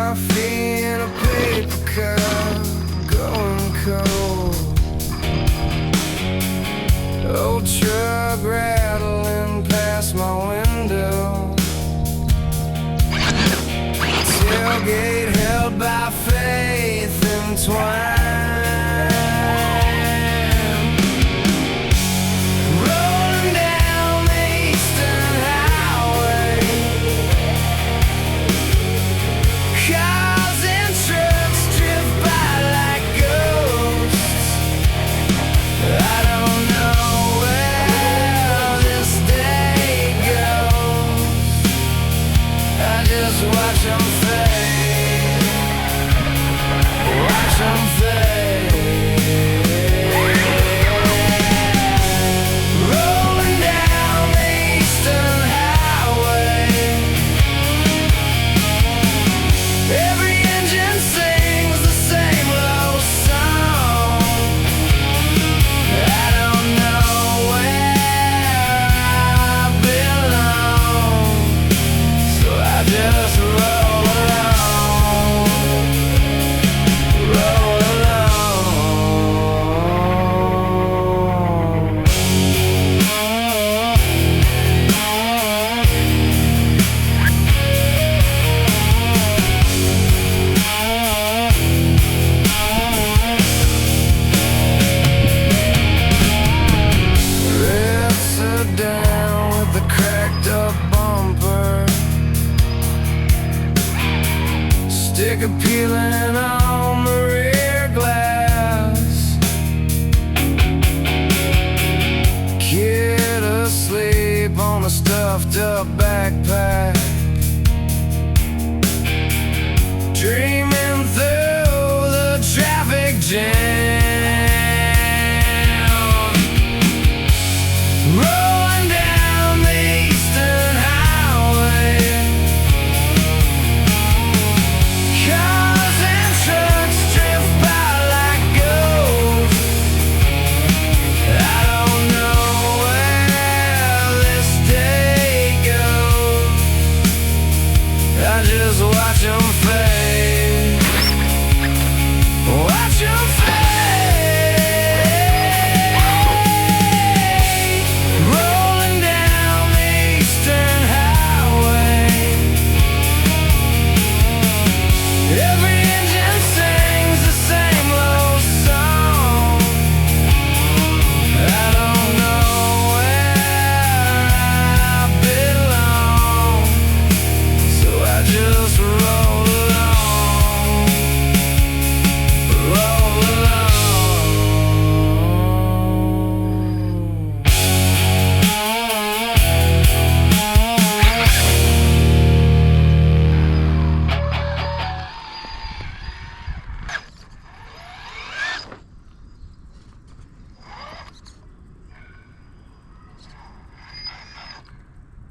coffee in a paper cup, going cold. Old truck rattling past my window. Tailgate held by faith entwined. Watch them fade, watch them fade. Rolling down the eastern highway, every engine sings the same low song. I don't know where I belong, so I just down with the cracked up bumper, sticker peeling on the rear glass, kid asleep on a stuffed up backpack.